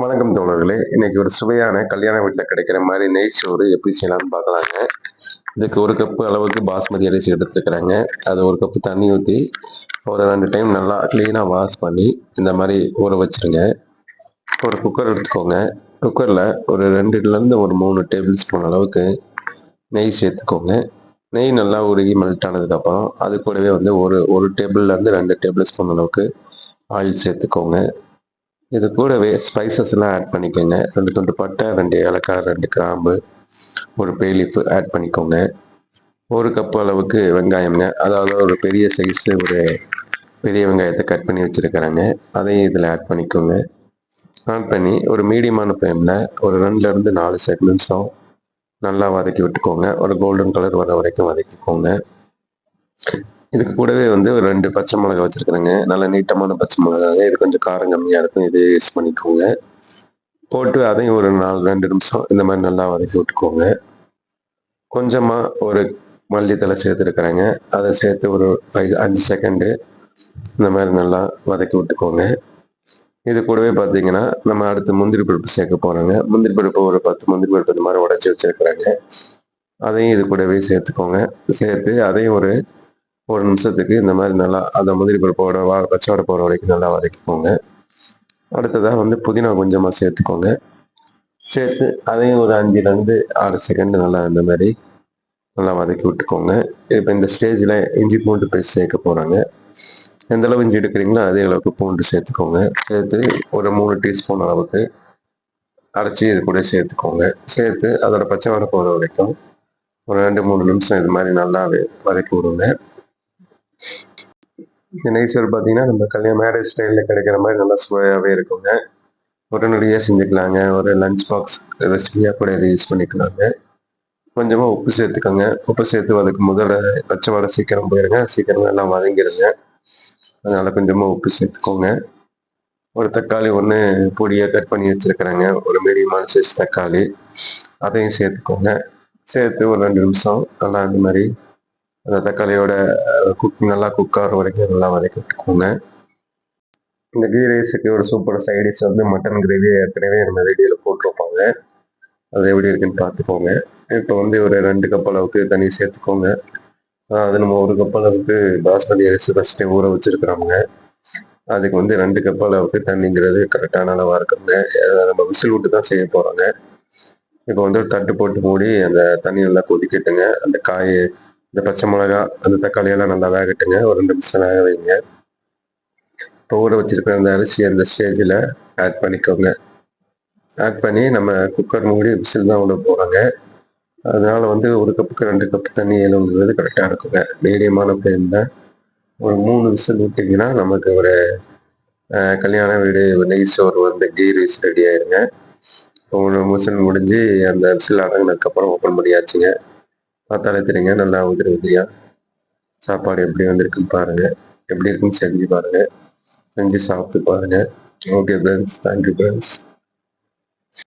வணக்கம் தோழர்களே. இன்னைக்கு ஒரு சுவையான கல்யாண வீட்ல கிடைக்கிற மாரி நெய் சோறு எப்படி செய்யலாம்னு பார்க்கலாங்க. இதுக்கு 1 கப் அளவுக்கு பாஸ்மதி அரிசி எடுத்துக்கிறேங்க. அது 1 கப் தண்ணி ஊத்தி, ஒரு 2 டைம் நல்லா கிளீனா வாஷ் பண்ணி, இந்த மாரி ஊற வச்சுருங்க. ஒரு குக்கர் எடுத்துக்கோங்க. குக்கர்ல ஒரு 2லேருந்து ஒரு 3 டேபிள் ஸ்பூன் அளவுக்கு நெய் சேர்த்துக்கோங்க. நெய் நல்லா உருகி மெல்ட் ஆனதுக்கப்புறம், அது கூடவே வந்து ஒரு டேபிள்லேருந்து 2 டேபிள் ஸ்பூன் அளவுக்கு ஆயில் சேர்த்துக்கோங்க. இது கூடவே ஸ்பைசஸ்லாம் ஆட் பண்ணிக்கோங்க. 2 துண்டு பட்டை, 2 ஏலக்காய், 2 கிராம்பு, 1 பே லீஃப் ஆட் பண்ணிக்கோங்க. 1 கப் அளவுக்கு வெங்காயம்ங்க. அதாவது ஒரு பெரிய சைஸு ஒரு பெரிய வெங்காயத்தை கட் பண்ணி வச்சுருக்கிறேங்க. அதையும் இதில் ஆட் பண்ணிக்கோங்க. ஆட் பண்ணி ஒரு மீடியமான ஃப்ளேமில் ஒரு 2லேருந்து 4 நிமிஷம் நல்லா வதக்கி விட்டுக்கோங்க. ஒரு கோல்டன் கலர் வர வரைக்கும் வதக்கிக்கோங்க. இதுக்கு கூடவே வந்து ஒரு 2 பச்சை மிளகாய் வச்சுருக்கிறேங்க. நல்ல நீட்டமான பச்சை மிளகாங்க. இது கொஞ்சம் காரம் கம்மியாக இருக்கும். இது யூஸ் பண்ணிக்கோங்க. போட்டு அதையும் ஒரு 2 நிமிஷம் இந்த மாதிரி நல்லா வதக்கி விட்டுக்கோங்க. கொஞ்சமாக ஒரு மல்லித்தழை சேர்த்துருக்குறேங்க. அதை சேர்த்து ஒரு 5 செகண்டு இந்த மாதிரி நல்லா வதக்கி விட்டுக்கோங்க. இது கூடவே பார்த்தீங்கன்னா நம்ம அடுத்து முந்திரி பருப்பு சேர்க்க போகிறோங்க. முந்திரி பருப்பு ஒரு 10 முந்திரி பருப்பு இந்த மாதிரி உடச்சி வச்சுருக்குறேங்க. அதையும் இது கூடவே சேர்த்துக்கோங்க. சேர்த்து அதையும் ஒரு நிமிஷத்துக்கு இந்த மாதிரி நல்லா அந்த முந்திரி பருப்போட பச்சை வாடை போகிற வரைக்கும் நல்லா வதக்கிக்கோங்க. அடுத்ததாக வந்து புதினா கொஞ்சமாக சேர்த்துக்கோங்க. சேர்த்து அதையும் ஒரு 5லேருந்து 6 செகண்ட் நல்லா இந்த மாதிரி நல்லா வதக்கி விட்டுக்கோங்க. இப்போ இந்த ஸ்டேஜில் இஞ்சி பூண்டு பேஸ்ட் சேர்க்க போகிறாங்க. எந்த அளவு இஞ்சி எடுக்கிறீங்களோ அதே அளவுக்கு பூண்டு சேர்த்துக்கோங்க. சேர்த்து ஒரு 3 டீஸ்பூன் அளவுக்கு அரைச்சி இது கூட சேர்த்துக்கோங்க. சேர்த்து அதோட பச்சை வாடை போகிற வரைக்கும் ஒரு 2-3 நிமிஷம் இது மாதிரி நல்லா வதக்கி விடுங்க. இந்த நெய் சோறு பார்த்தீங்கன்னா நம்ம மேரேஜ் ஸ்டைலில் கிடைக்கிற மாதிரி நல்லா சுவையாகவே இருக்குங்க. உடனடியாக செஞ்சுக்கலாங்க. ஒரு லஞ்ச் பாக்ஸ் ரெசிபியாக கூட இதை யூஸ் பண்ணிக்கலாங்க. கொஞ்சமாக உப்பு சேர்த்துக்கோங்க. உப்பு சேர்த்து அதுக்கு முதல்ல பச்சை வாடை சீக்கிரம் போயிடுங்க. சீக்கிரம் நல்லா வதங்கிடுங்க. அதனால் கொஞ்சமாக உப்பு சேர்த்துக்கோங்க. ஒரு தக்காளி 1 பொடியாக கட் பண்ணி வச்சுருக்கிறேங்க. ஒரு மீடியமான சைஸ் தக்காளி, அதையும் சேர்த்துக்கோங்க. சேர்த்து ஒரு 2 நிமிஷம் நல்லா இந்த மாதிரி அந்த தக்காளியோட நல்லா குக் ஆகிற வரைக்கும் நல்லா வதக்கி விட்டுக்கோங்க. இந்த கீ ரைஸுக்கு ஒரு சூப்பர் சைடிஷ் வந்து மட்டன் கிரேவி ஏற்கனவே நம்ம வீடியோவில் போட்டிருப்பாங்க. அது எப்படி இருக்குன்னு பார்த்துக்கோங்க. இப்போ வந்து ஒரு 2 கப் அளவுக்கு தண்ணி சேர்த்துக்கோங்க. அது நம்ம 1 கப் அளவுக்கு பாஸ்மதி அரிசி ஃபஸ்ட்டே ஊற வச்சுருக்கிறோங்க. அதுக்கு வந்து 2 கப் அளவுக்கு தண்ணிங்கிறது கரெக்டான அளவாக இருக்குங்க. நம்ம விசில் விட்டு தான் செய்ய போகிறோங்க. இப்போ வந்து ஒரு தட்டு போட்டு மூடி அந்த தண்ணி நல்லா கொதிக்கட்டுங்க. அந்த காய், இந்த பச்சை மிளகா, அந்த தக்காளியெல்லாம் நல்லா வேகட்டுங்க. ஒரு 2 நிமிஷம் வேக வைங்க. இப்போ ஊற வச்சிருக்கிற அந்த அரிசி அந்த ஸ்டேஜில் ஆட் பண்ணிக்கோங்க. ஆட் பண்ணி நம்ம குக்கர் மூடி விசில் தான் விட போகிறோங்க. அதனால வந்து 1 கப்புக்கு 2 கப் தண்ணி வேணுங்கிறது கரெக்டாக இருக்குங்க. மீடியமான ஃப்ளேமில் ஒரு 3 விசில் விட்டிங்கன்னா நமக்கு ஒரு கல்யாண வீடு நெய் சோறு வந்து கீ ரைஸ் ரெடி ஆயிருங்க. இப்போ 1 விசில் முடிஞ்சு அந்த விசில் அடங்கினதுக்கப்புறம் ஓப்பன் பண்ணியாச்சுங்க. பார்த்தாலே தெரியுங்க நல்லா உதிரி உதிரியாக சாப்பாடு எப்படி வந்திருக்குன்னு பாருங்கள். எப்படி இருக்குன்னு செஞ்சு பாருங்கள். செஞ்சு சாப்பிட்டு பாருங்கள். Okay friends. Thank you friends.